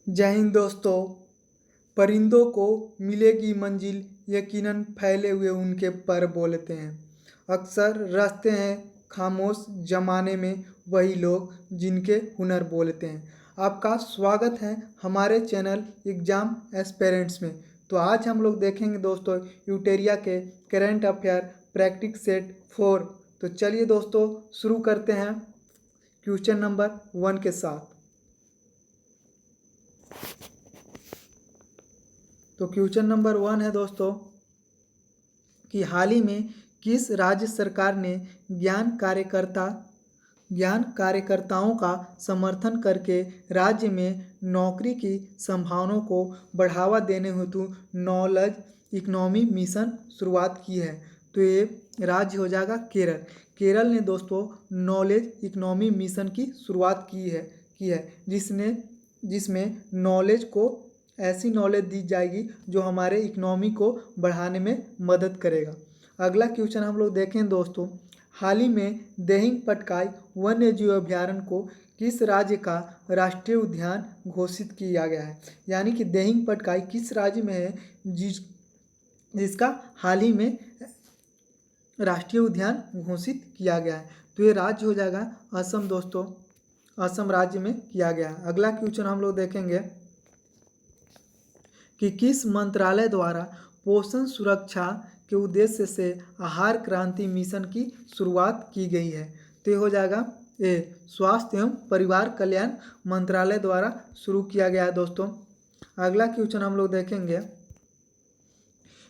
जय हिंद दोस्तों। परिंदों को मिलेगी मंजिल, यकीनन फैले हुए उनके पर बोलते हैं। अक्सर रचते हैं खामोश जमाने में वही लोग जिनके हुनर बोलते हैं। आपका स्वागत है हमारे चैनल एग्जाम एस्पेरेंट्स में। तो आज हम लोग देखेंगे दोस्तों यूटेरिया के करंट अफेयर प्रैक्टिस सेट 4। तो चलिए दोस्तों शुरू करते हैं क्वेश्चन नंबर 1 के साथ। तो क्वेश्चन नंबर 1 है दोस्तों कि हाल ही में किस राज्य सरकार ने ज्ञान कार्यकर्ताओं का समर्थन करके राज्य में नौकरी की संभावनाओं को बढ़ावा देने हेतु नॉलेज इकोनॉमी मिशन शुरुआत की है। तो ये राज्य हो जाएगा केरल। केरल ने दोस्तों नॉलेज इकोनॉमी मिशन की शुरुआत की है जिसमें नॉलेज को ऐसी नॉलेज दी जाएगी जो हमारे इकोनॉमी को बढ़ाने में मदद करेगा। अगला क्वेश्चन हम लोग देखें दोस्तों, हाल ही में दिहिंग पटकाई वन्य जीव अभयारण्य को किस राज्य का राष्ट्रीय उद्यान घोषित किया गया है। यानी कि दिहिंग पटकाई किस राज्य में है जिसका हाल ही में राष्ट्रीय उद्यान घोषित किया गया है। तो ये राज्य हो जाएगा असम दोस्तों, असम राज्य में किया गया है। अगला क्वेश्चन हम लोग देखेंगे कि किस मंत्रालय द्वारा पोषण सुरक्षा के उद्देश्य से आहार क्रांति मिशन की शुरुआत की गई है। तो ये हो जाएगा ए स्वास्थ्य एवं परिवार कल्याण मंत्रालय द्वारा शुरू किया गया है दोस्तों। अगला क्वेश्चन हम लोग देखेंगे,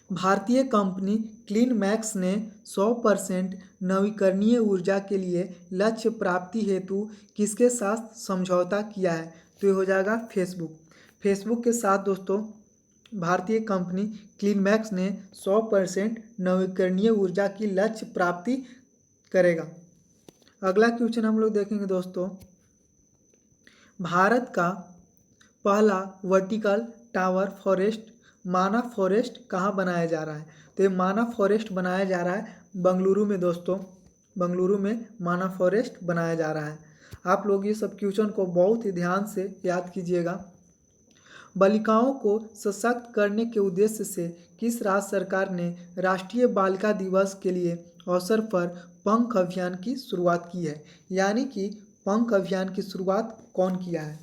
भारतीय कंपनी क्लीन मैक्स ने 100% नवीकरणीय ऊर्जा के लिए लक्ष्य प्राप्ति हेतु किसके साथ समझौता किया है। तो ये हो जाएगा फेसबुक के साथ दोस्तों भारतीय कंपनी क्लीन मैक्स ने 100% नवीकरणीय ऊर्जा की लक्ष्य प्राप्ति करेगा। अगला क्वेश्चन हम लोग देखेंगे दोस्तों, भारत का पहला वर्टिकल टावर फॉरेस्ट माना फॉरेस्ट कहाँ बनाया जा रहा है। तो ये माना फॉरेस्ट बनाया जा रहा है बंगलुरु में दोस्तों, बंगलुरु में माना फॉरेस्ट बनाया जा रहा है। आप लोग ये सब क्वेश्चन को बहुत ही ध्यान से याद कीजिएगा। बालिकाओं को सशक्त करने के उद्देश्य से किस राज्य सरकार ने राष्ट्रीय बालिका दिवस के लिए अवसर पर पंख अभियान की शुरुआत की है। यानी कि पंख अभियान की शुरुआत कौन किया है।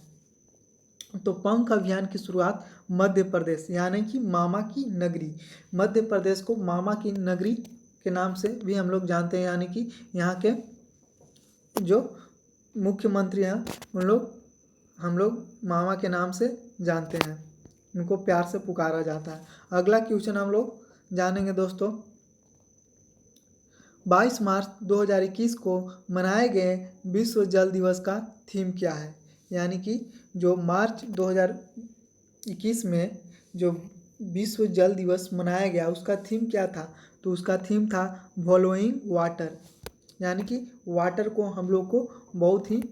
तो पंख अभियान की शुरुआत मध्य प्रदेश यानी कि मामा की नगरी, मध्य प्रदेश को मामा की नगरी के नाम से भी हम लोग जानते हैं। यानी कि यहाँ के जो मुख्यमंत्री हैं हम लोग मामा के नाम से जानते हैं, उनको प्यार से पुकारा जाता है। अगला क्वेश्चन हम लोग जानेंगे दोस्तों, 22 मार्च 2021 को मनाए गए विश्व जल दिवस का थीम क्या है। यानी कि जो मार्च 2021 में जो विश्व जल दिवस मनाया गया उसका थीम क्या था। तो उसका थीम था वॉल्यूइंग वाटर। यानी कि वाटर को हम लोग को बहुत ही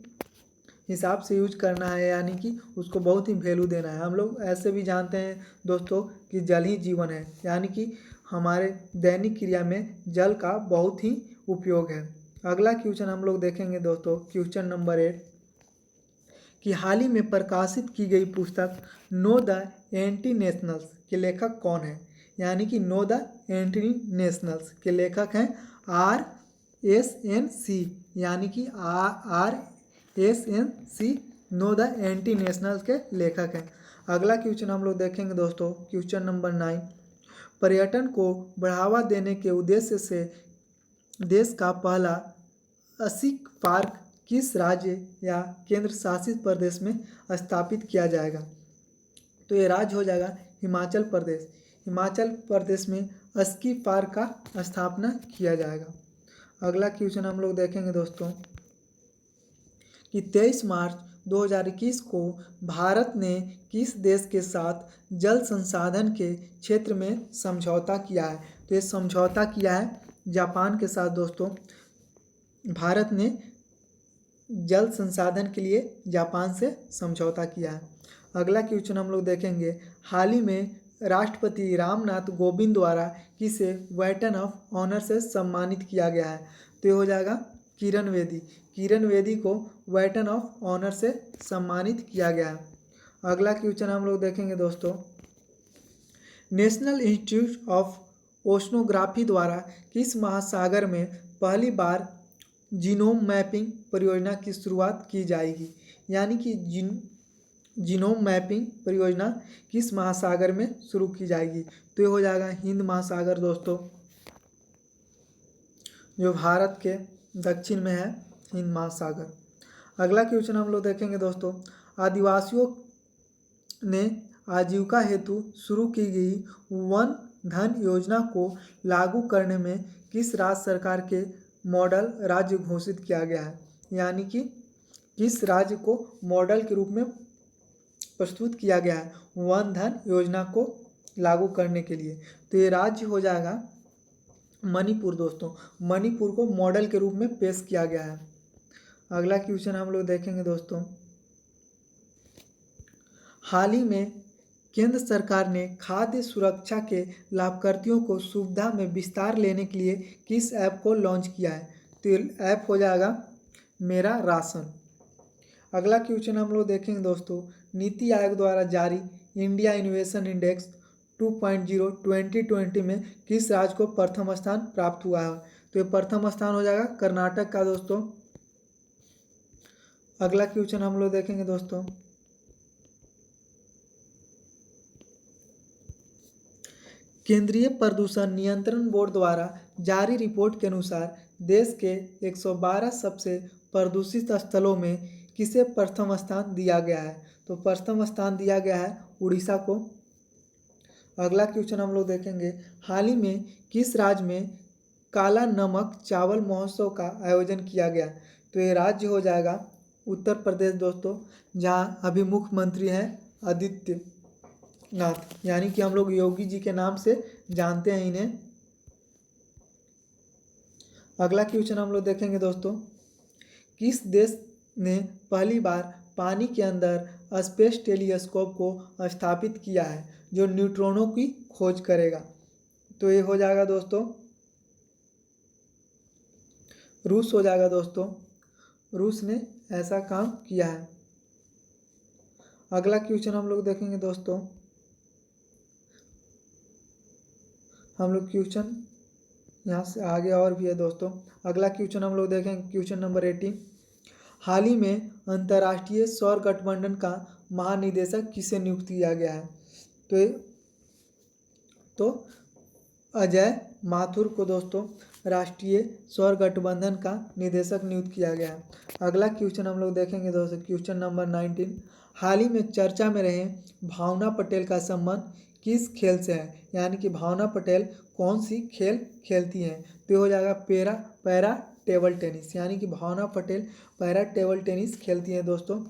हिसाब से यूज करना है, यानी कि उसको बहुत ही वैल्यू देना है। हम लोग ऐसे भी जानते हैं दोस्तों कि जल ही जीवन है, यानी कि हमारे दैनिक क्रिया में जल का बहुत ही उपयोग है। अगला क्वेश्चन हम लोग देखेंगे दोस्तों, क्वेश्चन नंबर 8 कि हाल ही में प्रकाशित की गई पुस्तक नो द एंटी नेशनल्स के लेखक कौन है। यानी कि नो द एंटी नेशनल्स के लेखक हैं RSNC, यानी कि RSNC know the anti nationals के लेखक हैं। अगला क्वेश्चन हम लोग देखेंगे दोस्तों, क्वेश्चन नंबर 9 पर्यटन को बढ़ावा देने के उद्देश्य से देश का पहला असिक पार्क किस राज्य या केंद्र शासित प्रदेश में स्थापित किया जाएगा। तो ये राज्य हो जाएगा हिमाचल प्रदेश। हिमाचल प्रदेश में अस्की पार्क का स्थापना किया जाएगा। अगला क्वेश्चन हम लोग देखेंगे दोस्तों कि 23 मार्च 2021 को भारत ने किस देश के साथ जल संसाधन के क्षेत्र में समझौता किया है। तो ये समझौता किया है जापान के साथ दोस्तों। भारत ने जल संसाधन के लिए जापान से समझौता किया है। अगला क्वेश्चन हम लोग देखेंगे, हाल ही में राष्ट्रपति रामनाथ कोविंद द्वारा किसे वेटन ऑफ ऑनर से सम्मानित किया गया है। तो ये हो जाएगा किरण बेदी को वेटन ऑफ ऑनर से सम्मानित किया गया है। अगला क्वेश्चन हम लोग देखेंगे दोस्तों, नेशनल इंस्टीट्यूट ऑफ ओशनोग्राफी द्वारा किस महासागर में पहली बार जीनोम मैपिंग परियोजना की शुरुआत की जाएगी? यानी कि जीनोम मैपिंग परियोजना किस महासागर में शुरू की जाएगी? तो ये हो जाएगा हिंद महासागर दोस्तों, जो भारत के दक्षिण में है, हिंद महासागर। अगला क्वेश्चन हम लोग देखेंगे दोस्तों, आदिवासियों ने आजीविका हेतु शुरू की गई वन धन योजना को लागू करने में किस राज्य सरकार के मॉडल राज्य घोषित किया गया है? यानी कि किस राज्य को मॉडल के रूप में प्रस्तुत किया गया है वन धन योजना को लागू करने के लिए? तो ये राज्य हो जाएगा मणिपुर दोस्तों, मणिपुर को मॉडल के रूप में पेश किया गया है। अगला क्वेश्चन हम लोग देखेंगे दोस्तों, हाल ही में केंद्र सरकार ने खाद्य सुरक्षा के लाभार्थियों को सुविधा में विस्तार लेने के लिए किस ऐप को लॉन्च किया है? तो ऐप हो जाएगा मेरा राशन। अगला क्वेश्चन हम लोग देखेंगे दोस्तों, नीति आयोग द्वारा जारी इंडिया इनोवेशन इंडेक्स 2.0 2020 में किस राज्य को प्रथम स्थान प्राप्त हुआ है? तो ये प्रथम स्थान हो जाएगा कर्नाटक का दोस्तों। अगला क्वेश्चन हम लोग देखेंगे दोस्तों, केंद्रीय प्रदूषण नियंत्रण बोर्ड द्वारा जारी रिपोर्ट के अनुसार देश के 112 सबसे प्रदूषित स्थलों में किसे प्रथम स्थान दिया गया है? तो प्रथम स्थान दिया गया है उड़ीसा को। अगला क्वेश्चन हम लोग देखेंगे, हाल ही में किस राज्य में काला नमक चावल महोत्सव का आयोजन किया गया? तो ये राज्य हो जाएगा उत्तर प्रदेश दोस्तों, जहाँ अभी मुख्यमंत्री हैं आदित्यनाथ, यानी कि हम लोग योगी जी के नाम से जानते हैं इन्हें। अगला क्वेश्चन हम लोग देखेंगे दोस्तों, किस देश ने पहली बार पानी के अंदर स्पेस टेलीस्कोप को स्थापित किया है जो न्यूट्रॉनों की खोज करेगा? तो ये हो जाएगा दोस्तों रूस हो जाएगा दोस्तों, रूस ने ऐसा काम किया है। अगला क्वेश्चन हम लोग देखेंगे दोस्तों, हम लोग क्वेश्चन यहाँ से आगे और भी है दोस्तों। अगला क्वेश्चन हम लोग देखेंगे, क्वेश्चन नंबर 18, हाल ही में अंतर्राष्ट्रीय सौर गठबंधन का महानिदेशक किसे नियुक्त किया गया है? तो अजय माथुर को दोस्तों राष्ट्रीय सौर गठबंधन का निदेशक नियुक्त किया गया है। अगला क्वेश्चन हम लोग देखेंगे दोस्तों, क्वेश्चन नंबर 19, हाल ही में चर्चा में रहे भावना पटेल का संबंध किस खेल से है? यानी कि भावना पटेल कौन सी खेल खेलती हैं? तो ये हो जाएगा पैरा टेबल टेनिस, यानी कि भावना पटेल पैरा टेबल टेनिस खेलती हैं दोस्तों।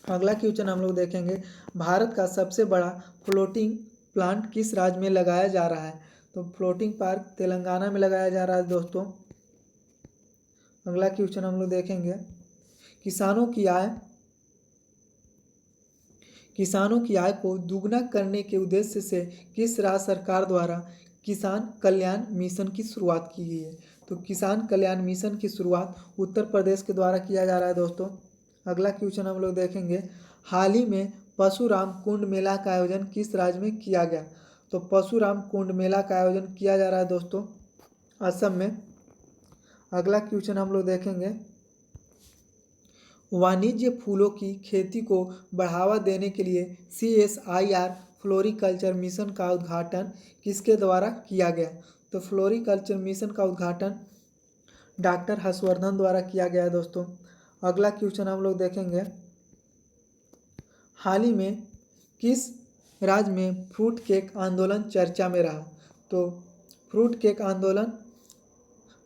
अगला क्वेश्चन हम लोग देखेंगे, भारत का सबसे बड़ा फ्लोटिंग प्लांट किस राज्य में लगाया जा रहा है? तो फ्लोटिंग पार्क तेलंगाना में लगाया जा रहा है दोस्तों। अगला क्वेश्चन हम लोग देखेंगे, किसानों की आय को दुगना करने के उद्देश्य से किस राज्य सरकार द्वारा किसान कल्याण मिशन की शुरुआत की गई है? तो किसान कल्याण मिशन की शुरुआत उत्तर प्रदेश के द्वारा किया जा रहा है दोस्तों। अगला क्वेश्चन हम लोग देखेंगे, हाल ही में परशुराम कुंड मेला का आयोजन किस राज्य में किया गया? तो परशुराम कुंड मेला का आयोजन किया जा रहा है दोस्तों असम में। अगला क्वेश्चन हम लोग देखेंगे, वाणिज्य फूलों की खेती को बढ़ावा देने के लिए CSIR फ्लोरिकल्चर मिशन का उद्घाटन किसके द्वारा किया गया? तो फ्लोरिकल्चर मिशन का उद्घाटन डॉक्टर हर्षवर्धन द्वारा किया गया है दोस्तों। अगला क्वेश्चन हम लोग देखेंगे, हाल ही में किस राज्य में फ्रूट केक आंदोलन चर्चा में रहा? तो फ्रूट केक आंदोलन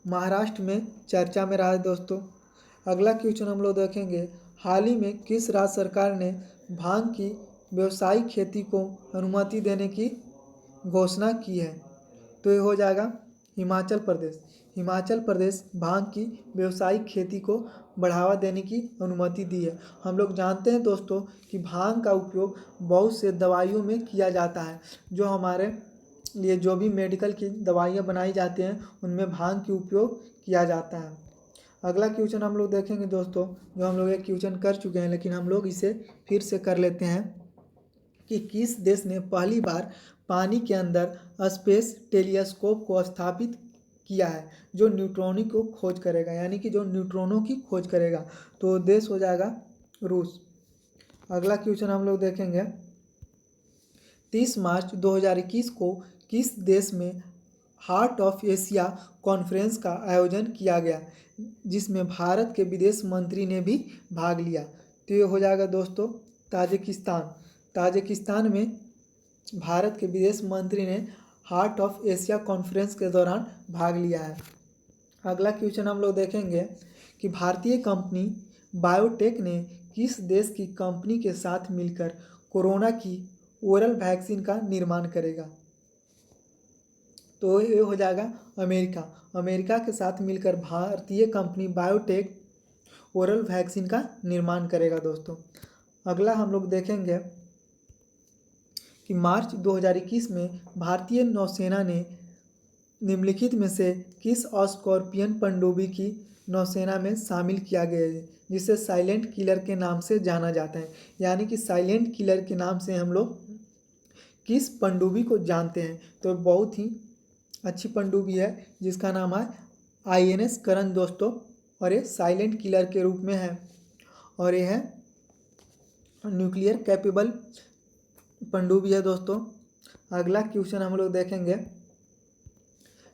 महाराष्ट्र में चर्चा में रहा है दोस्तों। अगला क्वेश्चन हम लोग देखेंगे, हाल ही में किस राज्य सरकार ने भांग की व्यावसायिक खेती को अनुमति देने की घोषणा की है? तो ये हो जाएगा हिमाचल प्रदेश। हिमाचल प्रदेश भांग की व्यावसायिक खेती को बढ़ावा देने की अनुमति दी है। हम लोग जानते हैं दोस्तों कि भांग का उपयोग बहुत से दवाइयों में किया जाता है, जो हमारे लिए जो भी मेडिकल की दवाइयाँ बनाई जाती हैं उनमें भांग की उपयोग किया जाता है। अगला क्वेश्चन हम लोग देखेंगे दोस्तों, जो हम लोग एक क्वेश्चन कर चुके हैं लेकिन हम लोग इसे फिर से कर लेते हैं कि किस देश ने पहली बार पानी के अंदर स्पेस टेलीस्कोप को स्थापित किया है जो न्यूट्रॉनों को खोज करेगा, यानी कि जो न्यूट्रॉनों की खोज करेगा। तो देश हो जाएगा रूस। अगला क्वेश्चन हम लोग देखेंगे 30 मार्च 2021 को किस देश में हार्ट ऑफ एशिया कॉन्फ्रेंस का आयोजन किया गया जिसमें भारत के विदेश मंत्री ने भी भाग लिया। तो ये हो जाएगा दोस्तों ताजिकिस्तान। ताजिकिस्तान में भारत के विदेश मंत्री ने हार्ट ऑफ एशिया कॉन्फ्रेंस के दौरान भाग लिया है। अगला क्वेश्चन हम लोग देखेंगे कि भारतीय कंपनी बायोटेक ने किस देश की कंपनी के साथ मिलकर कोरोना की ओरल वैक्सीन का निर्माण करेगा। तो ये हो जाएगा अमेरिका। अमेरिका के साथ मिलकर भारतीय कंपनी बायोटेक ओरल वैक्सीन का निर्माण करेगा दोस्तों। अगला हम लोग देखेंगे कि मार्च 2021 में भारतीय नौसेना ने निम्नलिखित में से किस स्कॉर्पियन पनडुब्बी की नौसेना में शामिल किया गया है जिसे साइलेंट किलर के नाम से जाना जाता है। यानी कि साइलेंट किलर के नाम से हम लोग किस पनडुब्बी को जानते हैं। तो बहुत ही अच्छी पनडुब्बी है जिसका नाम है INS करण दोस्तों, और ये साइलेंट किलर के रूप में है और ये है न्यूक्लियर कैपेबल पनडुब्बी है दोस्तों। अगला क्वेश्चन हम लोग देखेंगे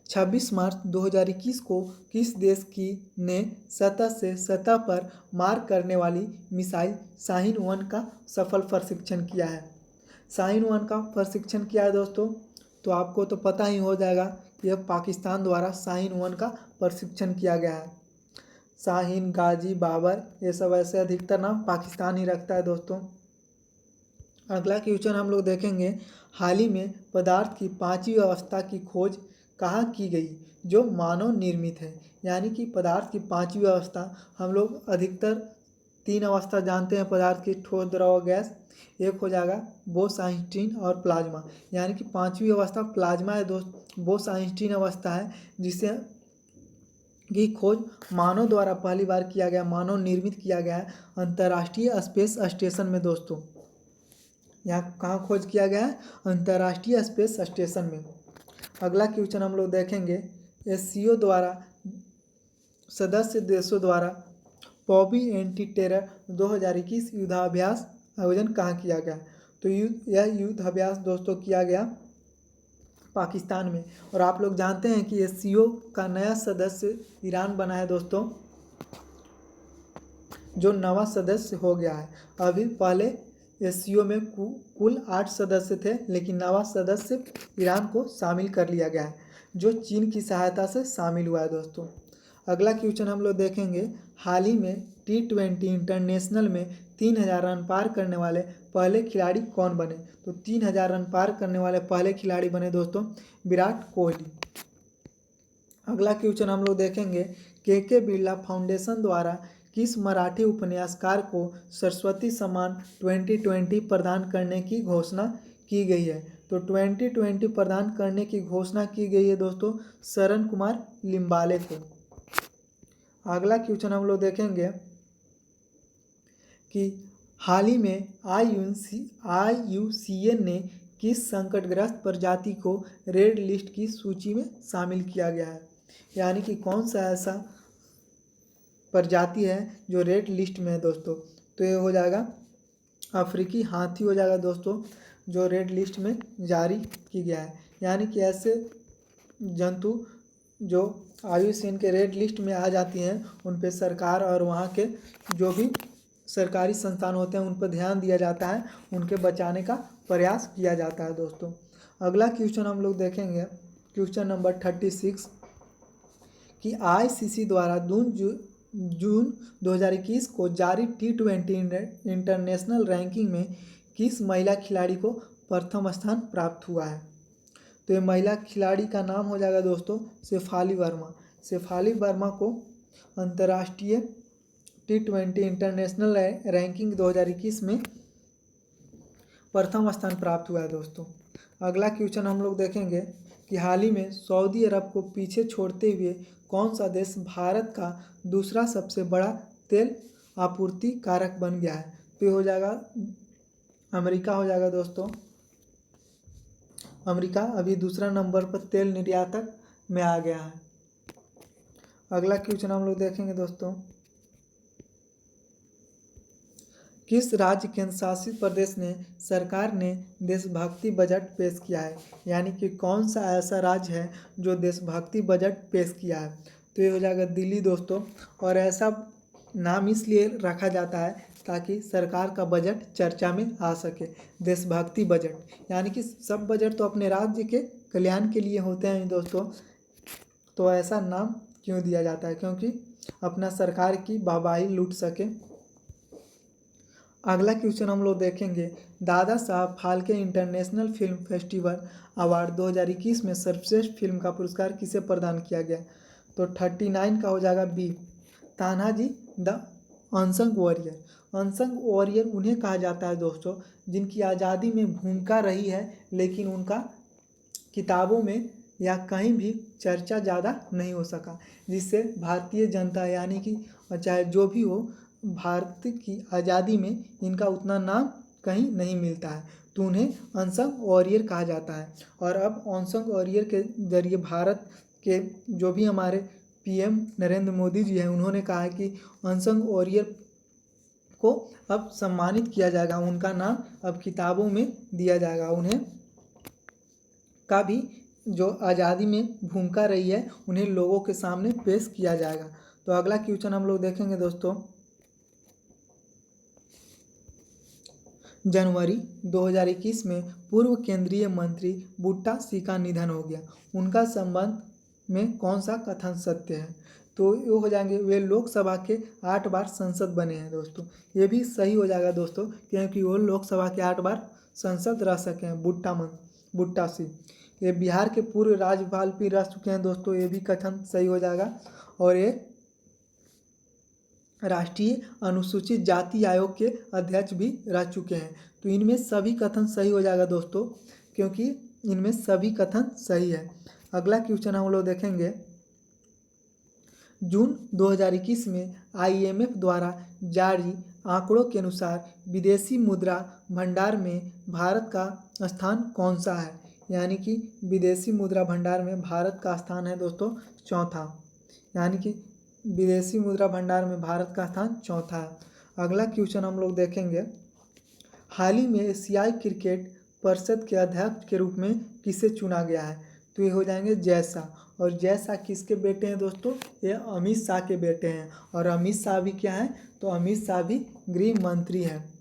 26 मार्च 2021 को किस देश की ने सतह से सतह पर मार करने वाली मिसाइल शाहीन-1 का सफल प्रशिक्षण किया है। शाहीन-1 का प्रशिक्षण किया है दोस्तों, तो आपको तो पता ही हो जाएगा कि यह पाकिस्तान द्वारा शाहीन-1 का प्रशिक्षण किया गया है। शाहीन, गाजी, बाबर ये सब ऐसे अधिकतर नाम पाकिस्तान ही रखता है दोस्तों। अगला क्वेश्चन हम लोग देखेंगे हाल ही में पदार्थ की पांचवी अवस्था की खोज कहाँ की गई जो मानव निर्मित है। यानी कि पदार्थ की पांचवी अवस्था हम लोग अधिकतर 3 अवस्था जानते हैं पदार्थ की, ठोस, द्रव, गैस। एक हो जाएगा बोस-आइंस्टीन और प्लाज्मा। यानी कि पांचवी अवस्था प्लाज्मा है दोस्त, बोस-आइंस्टीन अवस्था है जिसे की खोज मानव द्वारा पहली बार किया गया, मानव निर्मित किया गया है अंतर्राष्ट्रीय स्पेस स्टेशन में दोस्तों। यहाँ कहाँ खोज किया गया है? अंतर्राष्ट्रीय स्पेस स्टेशन में। अगला क्वेश्चन हम लोग देखेंगे SCO द्वारा सदस्य देशों द्वारा पॉपी एंटी टेरर 2021 युद्धाभ्यास आयोजन कहाँ किया गया। तो यह युद्धाभ्यास दोस्तों किया गया पाकिस्तान में। और आप लोग जानते हैं कि SCO का नया सदस्य ईरान बना है दोस्तों, जो नवा सदस्य हो गया है। अभी पहले SCO में कुल 8 सदस्य थे लेकिन नवा सदस्य ईरान को शामिल कर लिया गया है जो चीन की सहायता से शामिल हुआ है दोस्तों। अगला क्वेश्चन हम लोग देखेंगे हाल ही में T20 इंटरनेशनल में 3000 रन पार करने वाले पहले खिलाड़ी कौन बने। तो 3000 रन पार करने वाले पहले खिलाड़ी बने दोस्तों विराट कोहली। अगला क्वेश्चन हम लोग देखेंगे के बिरला फाउंडेशन द्वारा किस मराठी उपन्यासकार को सरस्वती सम्मान 2020 प्रदान करने की घोषणा की गई है। तो 2020 प्रदान करने की घोषणा की गई है दोस्तों शरण कुमार लिम्बाले को। अगला क्वेश्चन हम लोग देखेंगे कि हाल ही में IUCN ने किस संकटग्रस्त प्रजाति को रेड लिस्ट की सूची में शामिल किया गया है। यानी कि कौन सा ऐसा प्रजाति है जो रेड लिस्ट में है दोस्तों। तो ये हो जाएगा अफ्रीकी हाथी हो जाएगा दोस्तों, जो रेड लिस्ट में जारी की गया है। यानी कि ऐसे जंतु जो IUCN के रेड लिस्ट में आ जाती हैं उन पे सरकार और वहाँ के जो भी सरकारी संस्थान होते हैं उन पर ध्यान दिया जाता है, उनके बचाने का प्रयास किया जाता है दोस्तों। अगला क्वेश्चन हम लोग देखेंगे क्वेश्चन नंबर 36 कि ICC द्वारा जून 2021 को जारी T20 इंटरनेशनल रैंकिंग में किस महिला खिलाड़ी को प्रथम स्थान प्राप्त हुआ है। तो ये महिला खिलाड़ी का नाम हो जाएगा दोस्तों शेफाली वर्मा। शेफाली वर्मा को अंतर्राष्ट्रीय T20 इंटरनेशनल रैंकिंग 2021 में प्रथम स्थान प्राप्त हुआ है दोस्तों। अगला क्वेश्चन हम लोग देखेंगे कि हाल ही में सऊदी अरब को पीछे छोड़ते हुए कौन सा देश भारत का दूसरा सबसे बड़ा तेल आपूर्ति कारक बन गया है? तो ये हो जाएगा अमेरिका हो जाएगा दोस्तों। अमेरिका अभी दूसरा नंबर पर तेल निर्यातक में आ गया है। अगला क्वेश्चन हम लोग देखेंगे दोस्तों, किस राज्य केंद्र शासित प्रदेश ने सरकार ने देशभक्ति बजट पेश किया है? यानी कि कौन सा ऐसा राज्य है जो देशभक्ति बजट पेश किया है? तो ये हो जाएगा दिल्ली दोस्तों। और ऐसा नाम इसलिए रखा जाता है ताकि सरकार का बजट चर्चा में आ सके। देशभक्ति बजट, यानी कि सब बजट तो अपने राज्य के कल्याण के लिए होते हैं दोस्तों, तो ऐसा नाम क्यों दिया जाता है? क्योंकि अपना सरकार की वाहवाही लूट सके। अगला क्वेश्चन हम लोग देखेंगे, Dada Saheb Phalke international film festival award 2021 में सर्वश्रेष्ठ फिल्म का पुरस्कार किसे प्रदान किया गया? तो 39 का हो जाएगा बी, Tanhaji the unsung warrior. Unsung warrior उन्हें कहा जाता है दोस्तों जिनकी आज़ादी में भूमिका रही है, लेकिन उनका किताबों में या कहीं भी चर्चा ज़्यादा नहीं हो सका, जिससे भारतीय जनता यानी कि चाहे जो भी हो, भारत की आज़ादी में इनका उतना नाम कहीं नहीं मिलता है, तो उन्हें अनसंग वॉरियर कहा जाता है। और अब अनसंग वॉरियर के जरिए भारत के जो भी हमारे पीएम नरेंद्र मोदी जी हैं, उन्होंने कहा है कि अनसंग वॉरियर को अब सम्मानित किया जाएगा, उनका नाम अब किताबों में दिया जाएगा, उन्हें का भी जो आज़ादी में भूमिका रही है उन्हें लोगों के सामने पेश किया जाएगा। तो अगला क्वेश्चन हम लोग देखेंगे दोस्तों, जनवरी 2021 में पूर्व केंद्रीय मंत्री बुट्टा सिंह का निधन हो गया, उनका संबंध में कौन सा कथन सत्य है? तो ये हो जाएंगे, वे लोकसभा के 8 बार सांसद बने हैं दोस्तों। ये भी सही हो जाएगा दोस्तों, क्योंकि वो लोकसभा के 8 बार सांसद रह सके हैं बुट्टा सिंह। ये बिहार के पूर्व राज्यपाल भी रह चुके हैं दोस्तों, ये भी कथन सही हो जाएगा। और ये राष्ट्रीय अनुसूचित जाति आयोग के अध्यक्ष भी रह चुके हैं। तो इनमें सभी कथन सही हो जाएगा दोस्तों, क्योंकि इनमें सभी कथन सही है। अगला क्वेश्चन हम लोग देखेंगे, जून 2021 में IMF द्वारा जारी आंकड़ों के अनुसार विदेशी मुद्रा भंडार में भारत का स्थान कौन सा है? यानी कि विदेशी मुद्रा भंडार में भारत का स्थान है दोस्तों चौथा, यानी कि विदेशी मुद्रा भंडार में भारत का स्थान चौथा है। अगला क्वेश्चन हम लोग देखेंगे, हाल ही में एशियाई क्रिकेट परिषद के अध्यक्ष के रूप में किसे चुना गया है? तो ये हो जाएंगे जय शाह। और जय शाह किसके बेटे हैं दोस्तों? ये अमित शाह के बेटे हैं। और अमित शाह भी क्या हैं? तो अमित शाह भी गृह मंत्री हैं।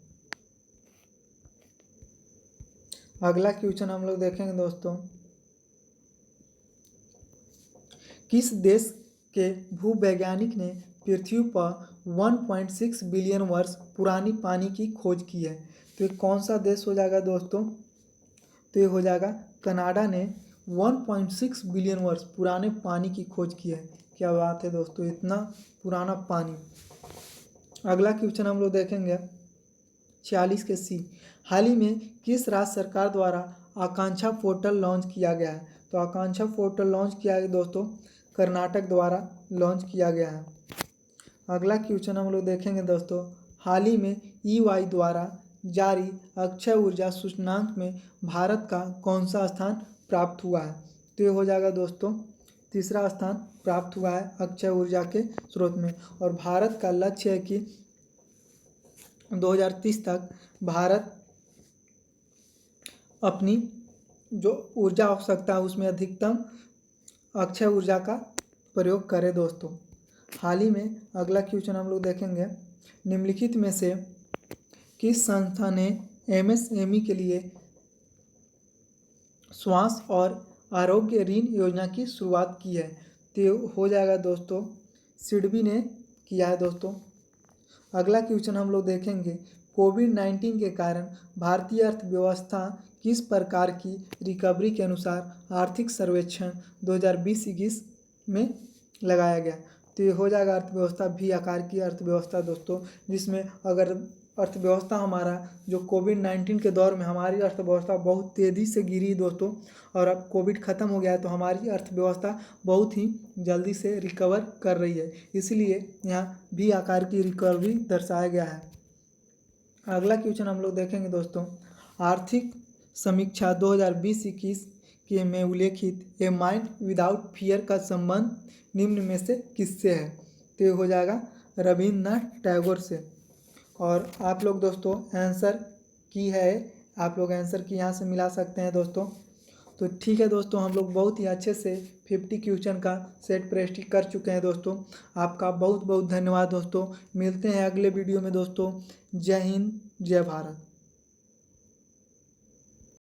अगला क्वेश्चन हम लोग देखेंगे दोस्तों, किस देश के भूवैज्ञानिक ने पृथ्वी पर 1.6 बिलियन वर्ष पुरानी पानी की खोज की है? तो ये कौन सा देश हो जाएगा दोस्तों? तो ये हो जाएगा कनाडा ने 1.6 बिलियन वर्ष पुराने पानी की खोज की है। क्या बात है दोस्तों, इतना पुराना पानी। अगला क्वेश्चन हम लोग देखेंगे 46 के सी, हाल ही में किस राज्य सरकार द्वारा आकांक्षा पोर्टल लॉन्च किया गया है? तो आकांक्षा पोर्टल लॉन्च किया गया दोस्तों कर्नाटक द्वारा लॉन्च किया गया है। अगला क्वेश्चन हम लोग देखेंगे दोस्तों, हाल ही में EY द्वारा जारी अक्षय ऊर्जा सूचकांक में भारत का कौन सा स्थान प्राप्त हुआ है? तो ये हो जाएगा दोस्तों तीसरा स्थान प्राप्त हुआ है अक्षय ऊर्जा के स्रोत में। और भारत का लक्ष्य है कि 2030 तक भारत अपनी जो ऊर्जा आवश्यकता है उसमें अधिकतम अक्षय ऊर्जा का प्रयोग करे दोस्तों। हाल ही में अगला क्वेश्चन हम लोग देखेंगे, निम्नलिखित में से किस संस्था ने MSME के लिए स्वास्थ्य और आरोग्य ऋण योजना की शुरुआत की है? तो हो जाएगा दोस्तों सिडबी ने किया है दोस्तों। अगला क्वेश्चन हम लोग देखेंगे, कोविड-19 के कारण भारतीय अर्थव्यवस्था किस प्रकार की रिकवरी के अनुसार आर्थिक सर्वेक्षण 2020-21 में लगाया गया? तो ये हो जाएगा अर्थव्यवस्था भी आकार की अर्थव्यवस्था दोस्तों, जिसमें अगर अर्थव्यवस्था हमारा जो कोविड-19 के दौर में हमारी अर्थव्यवस्था बहुत तेज़ी से गिरी दोस्तों, और अब कोविड ख़त्म हो गया है तो हमारी अर्थव्यवस्था बहुत ही जल्दी से रिकवर कर रही है, इसलिए यहाँ भी आकार की रिकवरी दर्शाया गया है। अगला क्वेश्चन हम लोग देखेंगे दोस्तों, आर्थिक समीक्षा 2020-21 के में उल्लेखित ए माइंड विदाउट फियर का संबंध निम्न में से किससे है? तो ये हो जाएगा रविन्द्रनाथ टैगोर से। और आप लोग दोस्तों आंसर की है, आप लोग आंसर की यहाँ से मिला सकते हैं दोस्तों। तो ठीक है दोस्तों, हम लोग बहुत ही अच्छे से 50 क्वेश्चन का सेट प्रैक्टिस कर चुके हैं दोस्तों। आपका बहुत बहुत धन्यवाद दोस्तों। मिलते हैं अगले वीडियो में दोस्तों। जय हिंद, जय भारत।